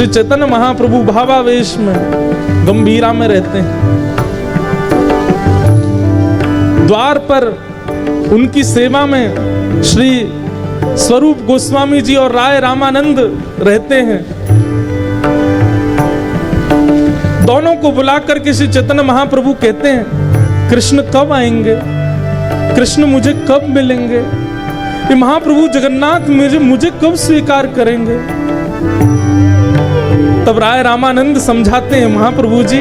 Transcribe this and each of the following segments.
श्री चैतन्य महाप्रभु भावावेश में गंभीरा में रहते हैं। द्वार पर उनकी सेवा में श्री स्वरूप गोस्वामी जी और राय रामानंद रहते हैं। दोनों को बुलाकर के श्री चैतन्य महाप्रभु कहते हैं, कृष्ण कब आएंगे, कृष्ण मुझे कब मिलेंगे, ये महाप्रभु जगन्नाथ मुझे कब स्वीकार करेंगे। तब राय रामानंद समझाते हैं, महाप्रभु जी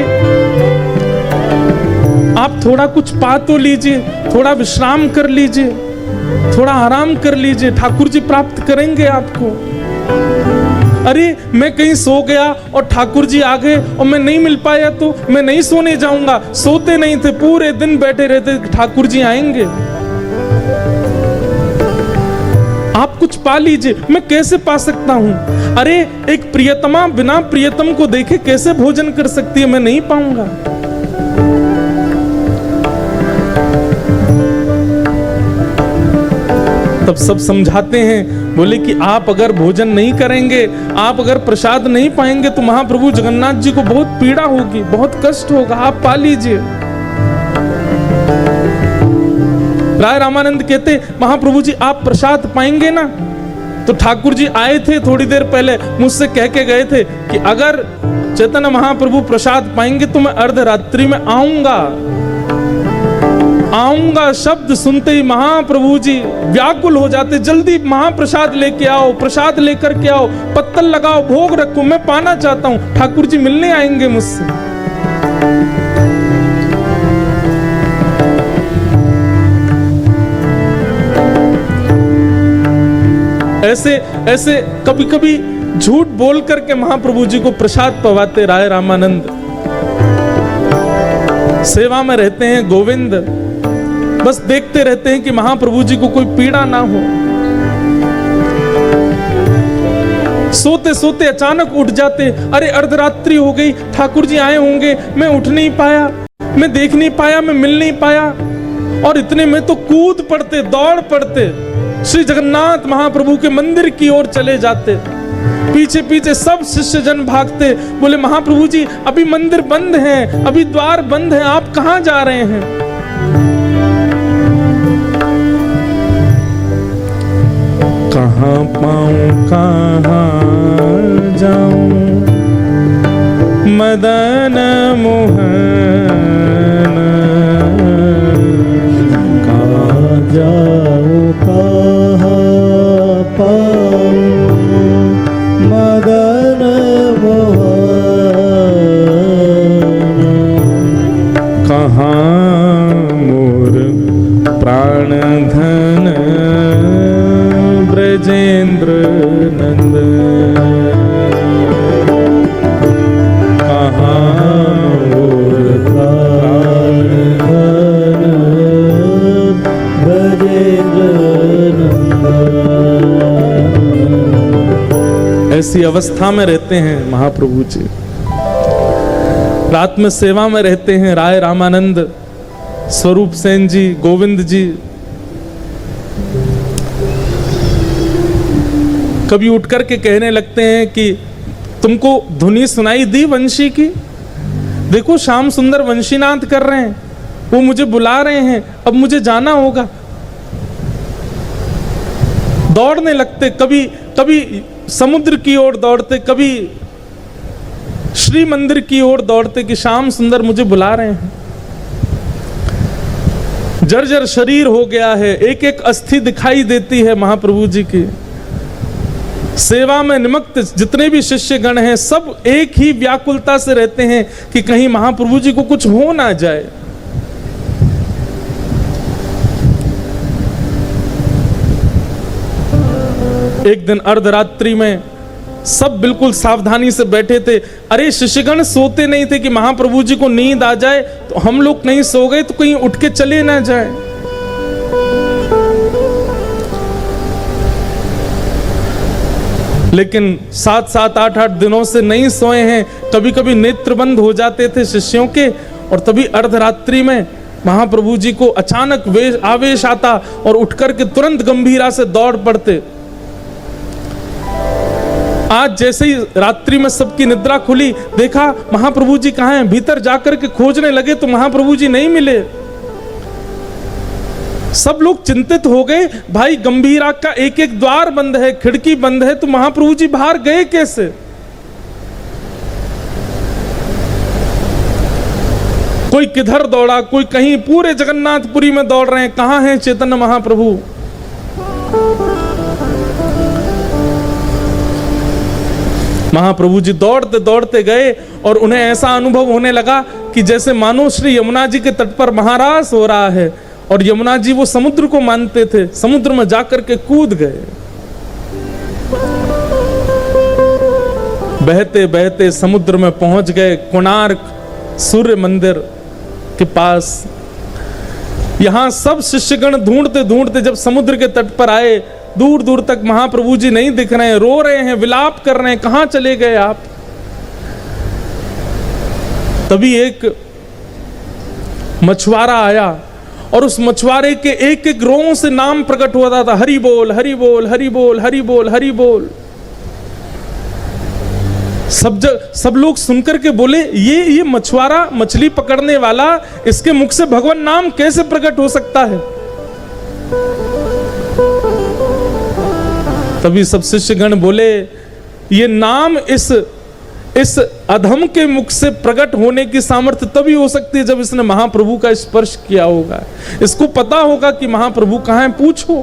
आप थोड़ा कुछ पा तो लीजिए, थोड़ा विश्राम कर लीजिए, थोड़ा आराम कर लीजिए, ठाकुर जी प्राप्त करेंगे आपको। अरे मैं कहीं सो गया और ठाकुर जी आ गए और मैं नहीं मिल पाया तो मैं नहीं सोने जाऊंगा। सोते नहीं थे, पूरे दिन बैठे रहते, ठाकुर जी आएंगे। आप कुछ पा लीजिए। मैं कैसे पा सकता हूं? अरे एक प्रियतमा बिना प्रियतम को देखे कैसे भोजन कर सकती है? मैं नहीं पाऊंगा। तब सब समझाते हैं, बोले कि आप अगर भोजन नहीं करेंगे, आप अगर प्रसाद नहीं पाएंगे तो महाप्रभु जगन्नाथ जी को बहुत पीड़ा होगी, बहुत कष्ट होगा, आप पा लीजिए। राय रामानंद कहते, महाप्रभु जी आप प्रसाद पाएंगे ना? तो ठाकुर जी आए थे थोड़ी देर पहले, मुझसे कह के गए थे कि अगर चैतन्य महाप्रभु प्रसाद पाएंगे तो मैं अर्धरात्रि में आऊंगा। शब्द सुनते ही महाप्रभु जी व्याकुल हो जाते, जल्दी महाप्रसाद लेके आओ, प्रसाद लेकर के आओ, पत्तल लगाओ, भोग रखो, मैं पाना चाहता हूं। ठाकुर जी मिलने आएंगे मुझसे। ऐसे कभी कभी झूठ बोल करके महाप्रभु जी को प्रसाद पवाते राय रामानंद। सेवा में रहते हैं गोविंद, बस देखते रहते हैं कि महाप्रभु जी को कोई पीड़ा ना हो। सोते सोते अचानक उठ जाते, अरे अर्धरात्रि हो गई, ठाकुर जी आए होंगे, मैं उठ नहीं पाया, मैं देख नहीं पाया, मैं मिल नहीं पाया। और इतने में तो कूद पड़ते, दौड़ पड़ते, श्री जगन्नाथ महाप्रभु के मंदिर की ओर चले जाते। पीछे पीछे सब शिष्य जन भागते, बोले महाप्रभु जी अभी मंदिर बंद है, अभी द्वार बंद है, आप कहां जा रहे हैं? कहां पाऊं कहां जाऊं मदन मोहन, कहां जाऊं कहां पाऊं मदन मोहन, कहां मोर प्राण धन ब्रजेंद्र नंद, कहां मोर प्राण धन ब्रजेंद्र नंद। ऐसी अवस्था में रहते हैं महाप्रभु जी। रात में सेवा में रहते हैं राय रामानंद, स्वरूप सेन जी, गोविंद जी। कभी उठ करके कहने लगते हैं कि तुमको धुनी सुनाई दी वंशी की? देखो श्याम सुंदर वंशीनाथ कर रहे हैं, वो मुझे बुला रहे हैं, अब मुझे जाना होगा। दौड़ने लगते, कभी समुद्र की ओर दौड़ते, कभी श्री मंदिर की ओर दौड़ते कि श्याम सुंदर मुझे बुला रहे हैं। जर्जर शरीर हो गया है, एक एक अस्थि दिखाई देती है महाप्रभु जी की। सेवा में निमग्न जितने भी शिष्यगण हैं सब एक ही व्याकुलता से रहते हैं कि कहीं महाप्रभु जी को कुछ हो ना जाए। एक दिन अर्धरात्रि में सब बिल्कुल सावधानी से बैठे थे। अरे शिष्यगण सोते नहीं थे कि महाप्रभु जी को नींद आ जाए तो हम लोग नहीं सो गए तो कहीं उठ के चले ना जाए। लेकिन 7-7, 8-8 दिनों से नहीं सोए हैं। कभी कभी नेत्र बंद हो जाते थे शिष्यों के, और तभी अर्धरात्रि में महाप्रभु जी को अचानक आवेश आता और उठकर के तुरंत गंभीरा से दौड़ पड़ते। आज जैसे ही रात्रि में सबकी निद्रा खुली, देखा महाप्रभु जी कहाँ हैं। भीतर जाकर के खोजने लगे तो महाप्रभु जी नहीं मिले। सब लोग चिंतित हो गए, भाई गंभीरा का एक एक द्वार बंद है, खिड़की बंद है, तो महाप्रभु जी बाहर गए कैसे। कोई किधर दौड़ा, कोई कहीं, पूरे जगन्नाथपुरी में दौड़ रहे हैं, कहां हैं चैतन्य महाप्रभु। महाप्रभु जी दौड़ते दौड़ते गए और उन्हें ऐसा अनुभव होने लगा कि जैसे मानो श्री यमुना जी के तट पर महारास हो रहा है। और यमुना जी वो समुद्र को मानते थे, समुद्र में जाकर के कूद गए। बहते बहते समुद्र में पहुंच गए, कोणार्क सूर्य मंदिर के पास। यहां सब शिष्यगण ढूंढते ढूंढते जब समुद्र के तट पर आए, दूर दूर तक महाप्रभु जी नहीं दिख रहे हैं, रो रहे हैं, विलाप कर रहे हैं, कहां चले गए आप। तभी एक मछुआरा आया और उस मछुआरे के एक एक रों से नाम प्रकट होता था, हरि बोल हरि बोल हरि बोल हरि बोल हरि बोल। सब लोग सुनकर के बोले, ये मछुआरा, मछली पकड़ने वाला, इसके मुख से भगवान नाम कैसे प्रकट हो सकता है। तभी सब शिष्यगण बोले, ये नाम इस अधम के मुख से प्रकट होने की सामर्थ्य तभी हो सकती है जब इसने महाप्रभु का स्पर्श किया होगा। इसको पता होगा कि महाप्रभु कहां हैं, पूछो।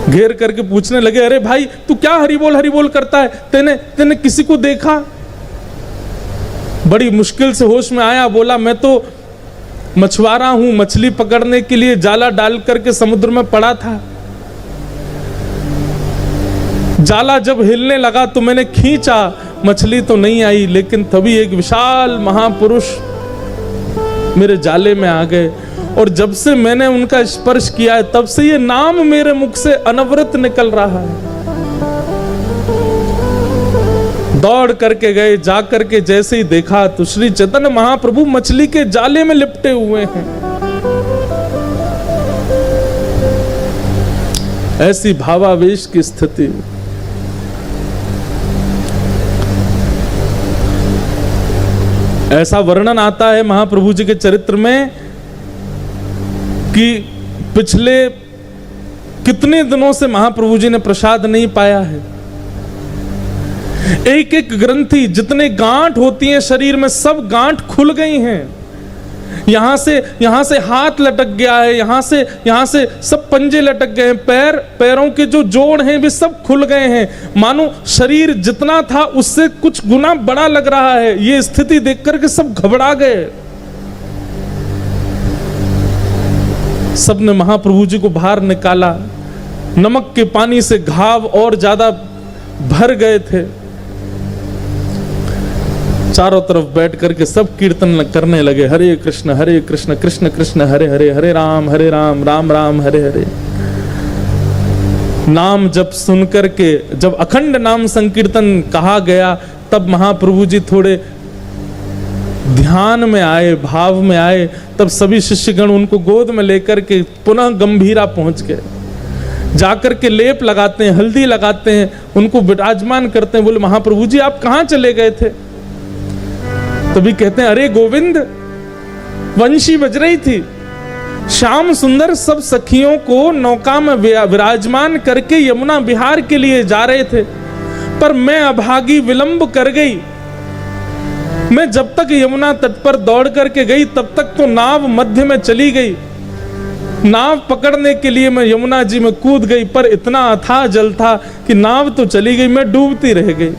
घेर करके पूछने लगे, अरे भाई तू क्या हरि बोल करता है, तेने किसी को देखा। बड़ी मुश्किल से होश में आया, बोला मैं तो मछुआरा हूं, मछली पकड़ने के लिए जाला डाल करके समुद्र में पड़ा था। जाला जब हिलने लगा तो मैंने खींचा, मछली तो नहीं आई, लेकिन तभी एक विशाल महापुरुष मेरे जाले में आ गए और जब से मैंने उनका स्पर्श किया है तब से ये नाम मेरे मुख से अनवरत निकल रहा है। दौड़ करके गए, जा करके जैसे ही देखा तो श्री चैतन्य महाप्रभु मछली के जाले में लिपटे हुए हैं। ऐसी भावावेश की स्थिति। ऐसा वर्णन आता है महाप्रभु जी के चरित्र में कि पिछले कितने दिनों से महाप्रभु जी ने प्रसाद नहीं पाया है। एक एक ग्रंथि, जितने गांठ होती हैं शरीर में, सब गांठ खुल गई हैं। यहां से हाथ लटक गया है, यहां से सब पंजे लटक गए हैं, पैरों के जो जोड़ हैं वे सब खुल गए हैं। मानो शरीर जितना था उससे कुछ गुना बड़ा लग रहा है। ये स्थिति देख करके सब घबरा गए। सबने महाप्रभु जी को बाहर निकाला। नमक के पानी से घाव और ज्यादा भर गए थे। चारों तरफ बैठ करके सब कीर्तन करने लगे, हरे कृष्ण कृष्ण कृष्ण हरे हरे, हरे राम राम राम हरे हरे। नाम जब सुन करके, जब अखंड नाम संकीर्तन कहा गया, तब महाप्रभु जी थोड़े ध्यान में आए, भाव में आए। तब सभी शिष्यगण उनको गोद में लेकर के पुनः गंभीरा पहुंच गए। जाकर के लेप लगाते हैं, हल्दी लगाते हैं, उनको विराजमान करते हैं। बोले महाप्रभु जी आप कहां चले गए थे। तभी कहते हैं, अरे गोविंद, वंशी बज रही थी, श्याम सुंदर सब सखियों को नौका में विराजमान करके यमुना विहार के लिए जा रहे थे, पर मैं अभागी विलंब कर गई। मैं जब तक यमुना तट पर दौड़ करके गई तब तक तो नाव मध्य में चली गई। नाव पकड़ने के लिए मैं यमुना जी में कूद गई, पर इतना अथाह जल था कि नाव तो चली गई, मैं डूबती रह गई।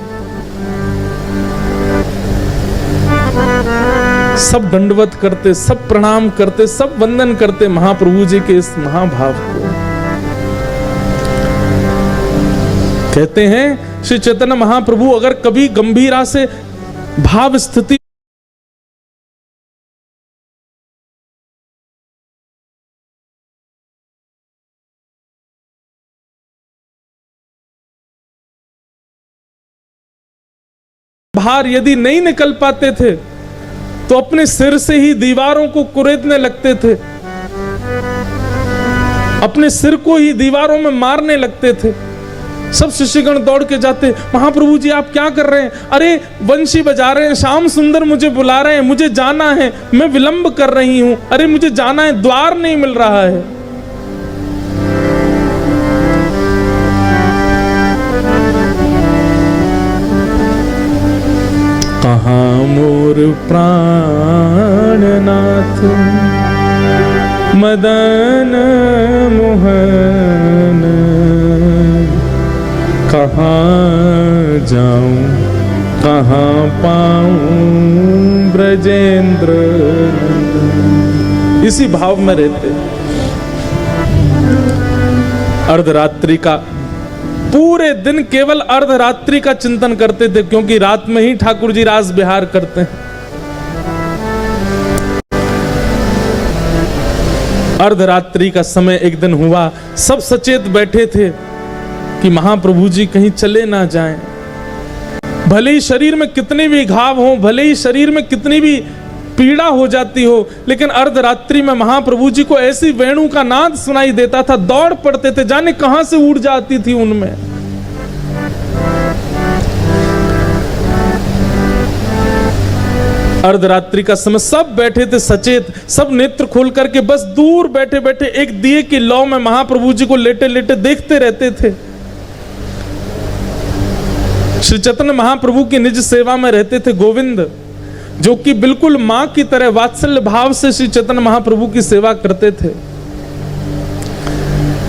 सब दंडवत करते, सब प्रणाम करते, सब वंदन करते महाप्रभु जी के इस महाभाव को। कहते हैं श्री चैतन्य महाप्रभु अगर कभी गंभीरा से भाव स्थिति बाहर यदि नहीं निकल पाते थे तो अपने सिर से ही दीवारों को कुरेदने लगते थे, अपने सिर को ही दीवारों में मारने लगते थे। सब शिष्यगण दौड़ के जाते, महाप्रभु जी आप क्या कर रहे हैं? अरे वंशी बजा रहे हैं, श्याम सुंदर मुझे बुला रहे हैं, मुझे जाना है, मैं विलंब कर रही हूं, अरे मुझे जाना है, द्वार नहीं मिल रहा है। कहाँ मोर प्राणनाथ मदन मोहन, कहाँ जाऊं कहाँ पाऊं ब्रजेंद्र। इसी भाव में रहते। अर्धरात्रि का पूरे दिन केवल अर्धरात्रि का चिंतन करते थे, क्योंकि रात में ही ठाकुर जी रास विहार करते हैं। अर्धरात्रि का समय एक दिन हुआ, सब सचेत बैठे थे कि महाप्रभु जी कहीं चले ना जाएं। भले ही शरीर में कितने भी घाव हो, भले ही शरीर में कितनी भी पीड़ा हो जाती हो, लेकिन अर्धरात्रि में महाप्रभु जी को ऐसी वेणु का नाद सुनाई देता था, दौड़ पड़ते थे, जाने कहां से ऊर्जा आती थी उनमें। अर्धरात्रि का समय सब बैठे थे सचेत, सब नेत्र खोल करके बस दूर बैठे बैठे एक दिए की लौ में महाप्रभु जी को लेटे लेटे देखते रहते थे। श्री चैतन्य महाप्रभु की निज सेवा में रहते थे गोविंद, जो कि बिल्कुल मां की तरह वात्सल्य भाव से श्री चैतन्य महाप्रभु की सेवा करते थे।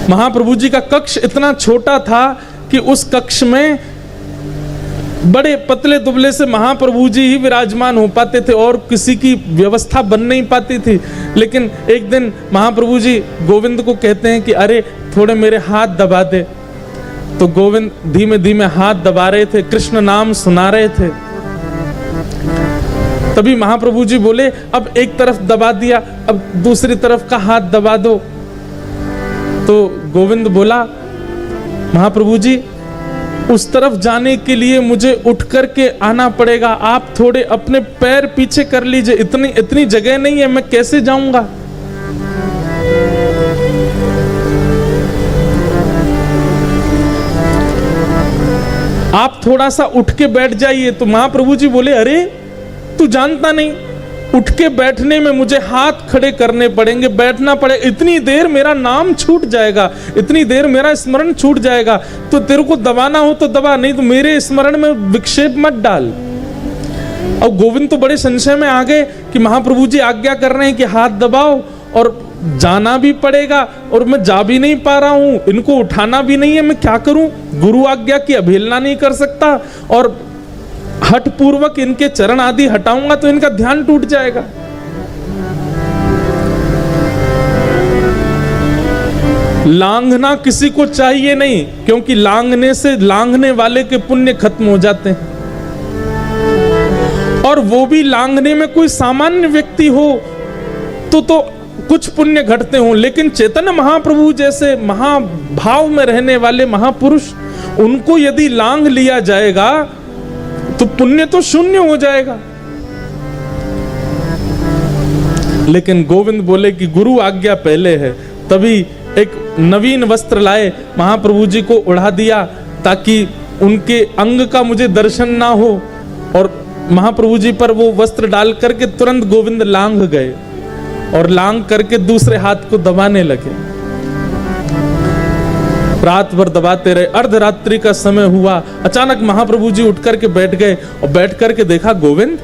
महाप्रभु जी का कक्ष इतना छोटा था कि उस कक्ष में बड़े पतले दुबले से महाप्रभु जी ही विराजमान हो पाते थे और किसी की व्यवस्था बन नहीं पाती थी। लेकिन एक दिन महाप्रभु जी गोविंद को कहते हैं कि अरे थोड़े मेरे हाथ दबा दे। तो गोविंद धीमे धीमे हाथ दबा रहे थे, कृष्ण नाम सुना रहे थे। तभी महाप्रभु जी बोले अब एक तरफ दबा दिया, अब दूसरी तरफ का हाथ दबा दो। तो गोविंद बोला महाप्रभु जी उस तरफ जाने के लिए मुझे उठ करके आना पड़ेगा, आप थोड़े अपने पैर पीछे कर लीजिए, इतनी जगह नहीं है, मैं कैसे जाऊंगा। आप थोड़ा सा उठ के बैठ जाइए। तो महाप्रभु जी बोले अरे तू जानता नहीं, उठ के बैठने में मुझे हाथ खड़े करने पड़ेंगे, बैठना पड़ेगा, इतनी देर मेरा नाम छूट जाएगा, इतनी देर मेरा स्मरण छूट जाएगा। तो तेरे को दबाना हो तो दबा, नहीं तो मेरे स्मरण में विक्षेप मत डाल। और गोविंद तो बड़े संशय में आ गए कि महाप्रभु जी आज्ञा कर रहे हैं कि हाथ दबाओ और जाना भी पड़ेगा और मैं जा भी नहीं पा रहा हूं, इनको उठाना भी नहीं है, मैं क्या करूं। गुरु आज्ञा की अवहेलना नहीं कर सकता और हठ पूर्वक इनके चरण आदि हटाऊंगा तो इनका ध्यान टूट जाएगा। लांघना किसी को चाहिए नहीं, क्योंकि लांघने से लांघने वाले के पुण्य खत्म हो जाते हैं। और वो भी लांघने में कोई सामान्य व्यक्ति हो तो कुछ पुण्य घटते हो, लेकिन चैतन्य महाप्रभु जैसे महाभाव में रहने वाले महापुरुष, उनको यदि लांघ लिया जाएगा तो पुण्य तो शून्य हो जाएगा। लेकिन गोविंद बोले कि गुरु आज्ञा पहले है। तभी एक नवीन वस्त्र लाए, महाप्रभु जी को उड़ा दिया ताकि उनके अंग का मुझे दर्शन ना हो, और महाप्रभु जी पर वो वस्त्र डाल करके तुरंत गोविंद लांघ गए और लांघ करके दूसरे हाथ को दबाने लगे। रात भर दबाते रहे। अर्धरात्रि का समय हुआ, अचानक महाप्रभु जी उठ करके बैठ गए और बैठ करके देखा गोविंद,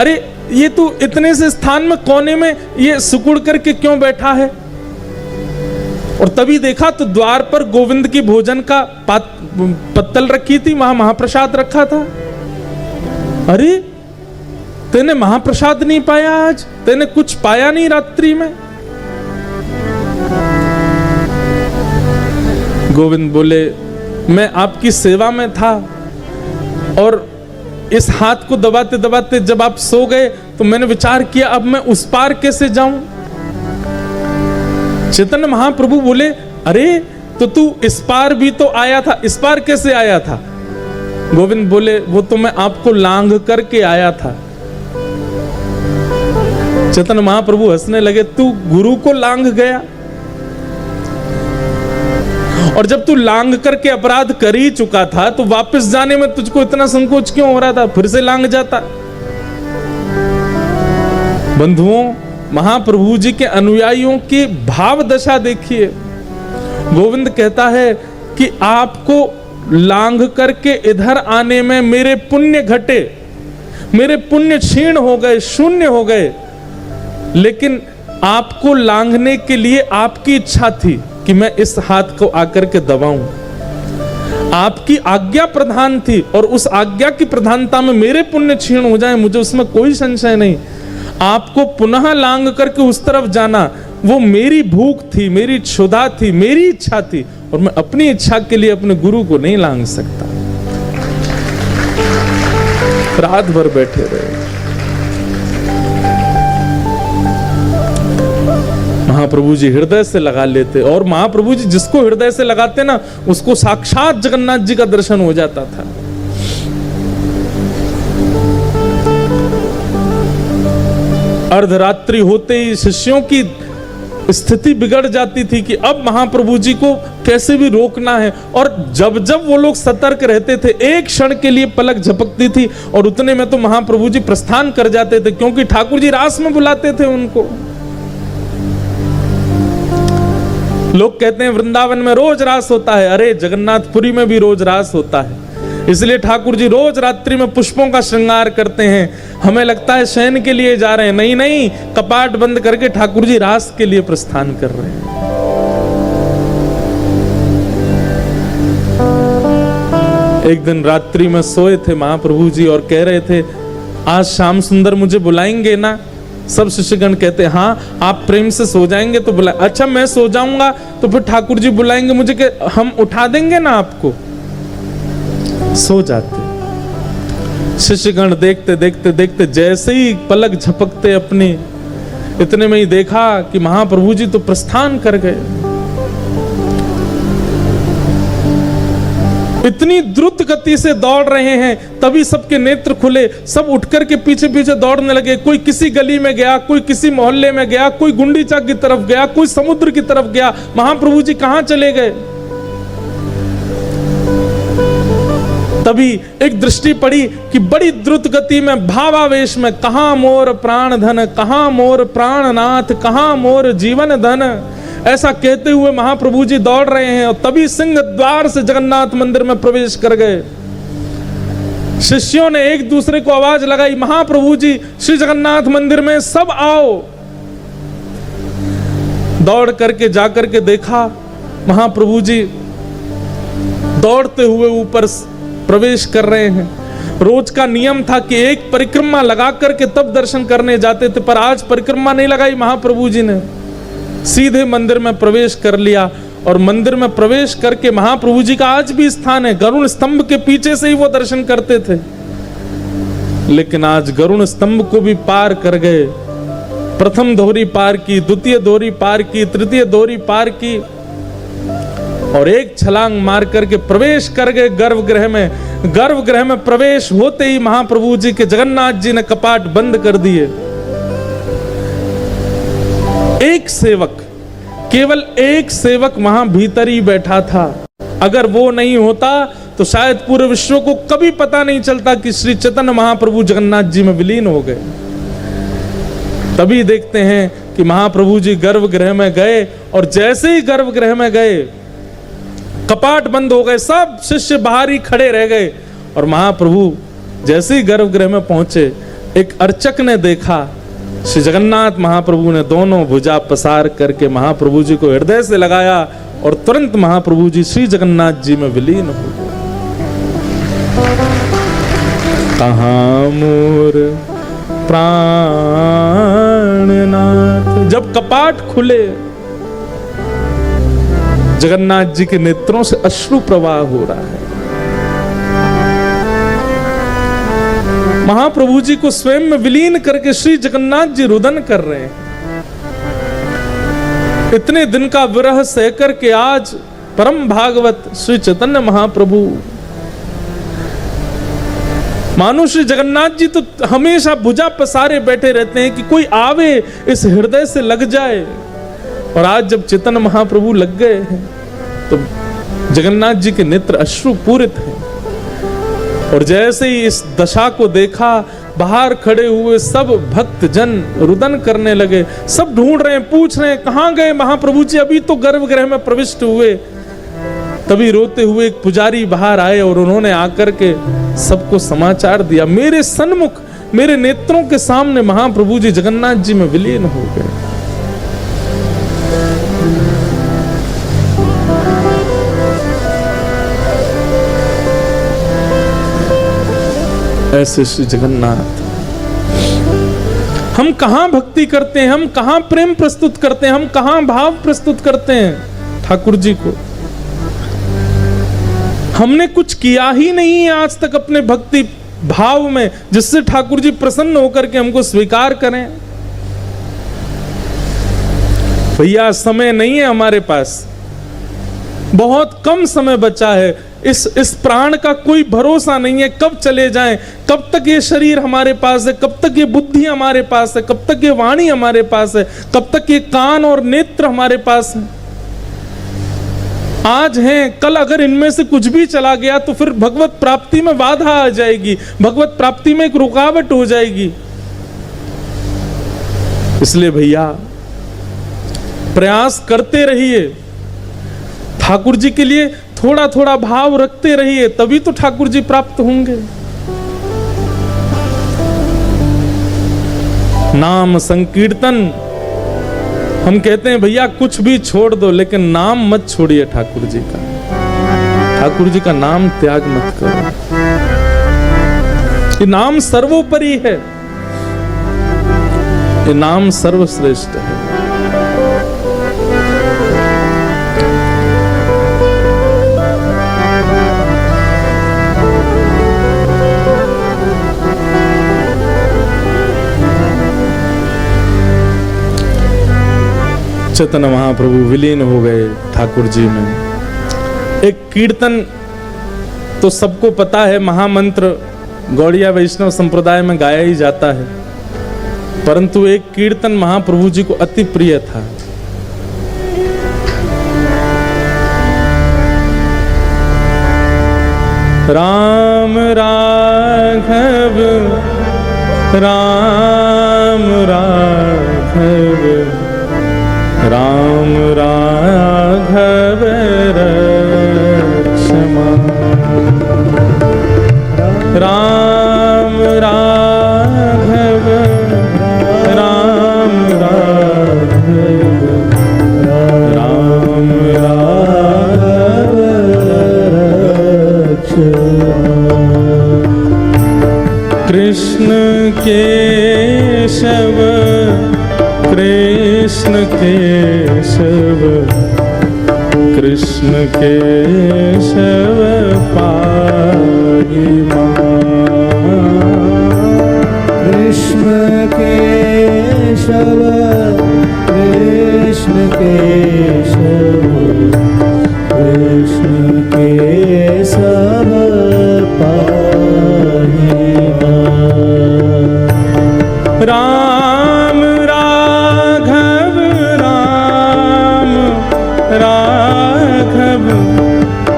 अरे ये तू इतने से स्थान में कोने में ये सिकुड़ करके क्यों बैठा है। और तभी देखा तो द्वार पर गोविंद की भोजन का पत्तल रखी थी, वहां महाप्रसाद रखा था। अरे तेने महाप्रसाद नहीं पाया, आज तेने कुछ पाया नहीं रात्रि में। गोविंद बोले मैं आपकी सेवा में था और इस हाथ को दबाते दबाते जब आप सो गए तो मैंने विचार किया अब मैं उस पार कैसे जाऊं। चैतन्य महाप्रभु बोले अरे तो तू इस पार भी तो आया था, इस पार कैसे आया था। गोविंद बोले वो तो मैं आपको लांघ करके आया था। चैतन्य महाप्रभु हंसने लगे, तू गुरु को लांघ गया। और जब तू लांग करके अपराध कर ही चुका था तो वापस जाने में तुझको इतना संकोच क्यों हो रहा था? फिर से लांग जाता। बंधुओं, महाप्रभु जी के अनुयायियों की भाव दशा देखिए। गोविंद कहता है कि आपको लांघ करके इधर आने में मेरे पुण्य घटे, मेरे पुण्य क्षीण हो गए, शून्य हो गए, लेकिन आपको लांघने के लिए आपकी इच्छा थी कि मैं इस हाथ को आकर के दबाऊं। आपकी आज्ञा प्रधान थी और उस आज्ञा की प्रधानता में मेरे पुण्य क्षीण हो जाए, मुझे उसमें कोई संशय नहीं। आपको पुनः लांघ करके उस तरफ जाना वो मेरी भूख थी, मेरी क्षुधा थी, मेरी इच्छा थी, और मैं अपनी इच्छा के लिए अपने गुरु को नहीं लांघ सकता। रात भर बैठे रहे। महाप्रभु जी हृदय से लगा लेते, और महाप्रभु जी जिसको हृदय से लगाते ना उसको साक्षात जगन्नाथ जी का दर्शन हो जाता था। अर्धरात्रि होते ही शिष्यों की स्थिति बिगड़ जाती थी कि अब महाप्रभु जी को कैसे भी रोकना है, और जब जब वो लोग सतर्क रहते थे, एक क्षण के लिए पलक झपकती थी और उतने में तो महाप्रभु जी प्रस्थान कर जाते थे, क्योंकि ठाकुर जी रास में बुलाते थे उनको। लोग कहते हैं वृंदावन में रोज रास होता है, अरे जगन्नाथपुरी में भी रोज रास होता है, इसलिए ठाकुर जी रोज रात्रि में पुष्पों का श्रृंगार करते हैं। हमें लगता है शयन के लिए जा रहे हैं, नहीं नहीं, कपाट बंद करके ठाकुर जी रास के लिए प्रस्थान कर रहे हैं। एक दिन रात्रि में सोए थे महाप्रभु जी और कह रहे थे आज श्याम सुंदर मुझे बुलाएंगे ना? सब शिष्यगण कहते हाँ, आप प्रेम से सो जाएंगे तो बुला। अच्छा मैं सो जाऊंगा तो फिर ठाकुर जी बुलाएंगे मुझे, कि हम उठा देंगे ना आपको? सो जाते। शिष्यगण देखते देखते देखते जैसे ही पलक झपकते अपनी, इतने में ही देखा कि महाप्रभु जी तो प्रस्थान कर गए। इतनी द्रुत गति से दौड़ रहे हैं, तभी सबके नेत्र खुले, सब उठकर के पीछे पीछे दौड़ने लगे। कोई किसी गली में गया, कोई किसी मोहल्ले में गया, कोई गुंडीचा की तरफ गया, कोई समुद्र की तरफ गया। महाप्रभु जी कहां चले गए? तभी एक दृष्टि पड़ी कि बड़ी द्रुत गति में, भावावेश में, कहां मोर प्राण धन, कहां मोर प्राणनाथ, कहां मोर जीवन धन, ऐसा कहते हुए महाप्रभु जी दौड़ रहे हैं। और तभी सिंह द्वार से जगन्नाथ मंदिर में प्रवेश कर गए। शिष्यों ने एक दूसरे को आवाज लगाई, महाप्रभु जी श्री जगन्नाथ मंदिर में, सब आओ। दौड़ करके जाकर के देखा, महाप्रभु जी दौड़ते हुए ऊपर प्रवेश कर रहे हैं। रोज का नियम था कि एक परिक्रमा लगा करके तब दर्शन करने जाते थे, पर आज परिक्रमा नहीं लगाई महाप्रभु जी ने, सीधे मंदिर में प्रवेश कर लिया। और मंदिर में प्रवेश करके महाप्रभु जी का आज भी स्थान है, गरुड़ स्तंभ के पीछे से ही वो दर्शन करते थे। लेकिन आज गरुड़ स्तंभ को भी पार कर गए। प्रथम दोहरी पार की, द्वितीय दोहरी पार की, तृतीय दोहरी पार की, और एक छलांग मार करके प्रवेश कर गए गर्भगृह में। गर्भगृह में प्रवेश होते ही महाप्रभु जी के जगन्नाथ जी ने कपाट बंद कर दिए। एक सेवक, केवल एक सेवक वहां भीतर ही बैठा था। अगर वो नहीं होता तो शायद पूरे विश्व को कभी पता नहीं चलता कि श्री चैतन्य महाप्रभु जगन्नाथ जी में विलीन हो गए। तभी देखते हैं कि महाप्रभु जी गर्भगृह में गए, और जैसे ही गर्भगृह में गए कपाट बंद हो गए, सब शिष्य बाहर ही खड़े रह गए। और महाप्रभु जैसे ही गर्भगृह में पहुंचे, एक अर्चक ने देखा, श्री जगन्नाथ महाप्रभु ने दोनों भुजा पसार करके महाप्रभु जी को हृदय से लगाया, और तुरंत महाप्रभु जी श्री जगन्नाथ जी में विलीन हो गए। कहां मोर प्राणनाथ। जब कपाट खुले, जगन्नाथ जी के नेत्रों से अश्रु प्रवाह हो रहा है। महाप्रभु जी को स्वयं में विलीन करके श्री जगन्नाथ जी रुदन कर रहे हैं। इतने दिन का विरह सहकर के आज परम भागवत श्री चैतन्य महाप्रभु, मानो श्री जगन्नाथ जी तो हमेशा भुजा पसारे बैठे रहते हैं कि कोई आवे इस हृदय से लग जाए। और आज जब चैतन्य महाप्रभु लग गए हैं तो जगन्नाथ जी के नेत्र अश्रु पूरित हैं। और जैसे ही इस दशा को देखा, बाहर खड़े हुए सब भक्त जन रुदन करने लगे। सब ढूंढ रहे हैं, पूछ रहे हैं कहां गए महाप्रभु जी, अभी तो गर्भगृह में प्रविष्ट हुए। तभी रोते हुए एक पुजारी बाहर आए और उन्होंने आकर के सबको समाचार दिया, मेरे सन्मुख मेरे नेत्रों के सामने महाप्रभु जी जगन्नाथ जी में विलीन हो गए। ऐसे श्री जगन्नाथ, हम कहां भक्ति करते हैं, हम कहां प्रेम प्रस्तुत करते हैं, हम कहां भाव प्रस्तुत करते हैं ठाकुर जी को। हमने कुछ किया ही नहीं है आज तक अपने भक्ति भाव में, जिससे ठाकुर जी प्रसन्न होकर के हमको स्वीकार करें। भैया समय नहीं है हमारे पास, बहुत कम समय बचा है। इस प्राण का कोई भरोसा नहीं है, कब चले जाएं, कब तक ये शरीर हमारे पास है, कब तक ये बुद्धि हमारे पास है, कब तक ये वाणी हमारे पास है, कब तक ये कान और नेत्र हमारे पास है। आज हैं, कल अगर इनमें से कुछ भी चला गया तो फिर भगवत प्राप्ति में बाधा आ जाएगी, भगवत प्राप्ति में एक रुकावट हो जाएगी। इसलिए भैया प्रयास करते रहिए, ठाकुर जी के लिए थोड़ा थोड़ा भाव रखते रहिए, तभी तो ठाकुर जी प्राप्त होंगे। नाम संकीर्तन, हम कहते हैं भैया कुछ भी छोड़ दो लेकिन नाम मत छोड़िए ठाकुर जी का। ठाकुर जी का नाम त्याग मत करो, ये नाम सर्वोपरि है, ये नाम सर्वश्रेष्ठ है। चैतन्य महाप्रभु विलीन हो गए ठाकुर जी में। एक कीर्तन तो सबको पता है, महामंत्र गौड़िया वैष्णव संप्रदाय में गाया ही जाता है, परंतु एक कीर्तन महाप्रभु जी को अति प्रिय था। राम राघव राम राघव राम राघव रक्षमा, राम राघव राम राघव राम राघव रक्षमा। कृष्ण केशव कृष्ण केशव कृष्ण केशव पाहि मां। कृष्ण केशव कृष्ण केशव कृष्ण केशव पाहि मां। राम राघव राम राघव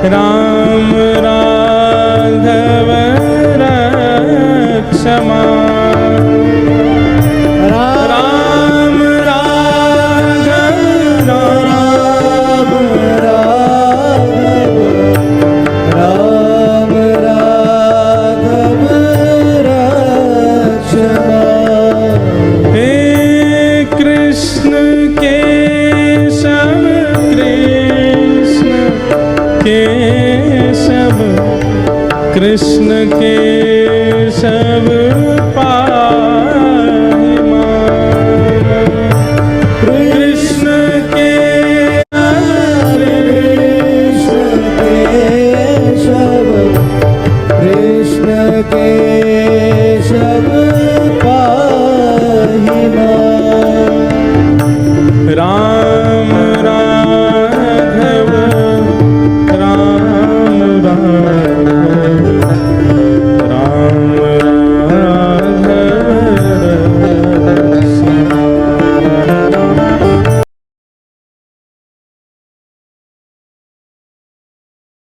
राम राघव रक्षमा, राम राघव राम राघव राम राघव रक्षमा। हे कृष्ण केशव कृष्ण केशव कृष्ण केशव पा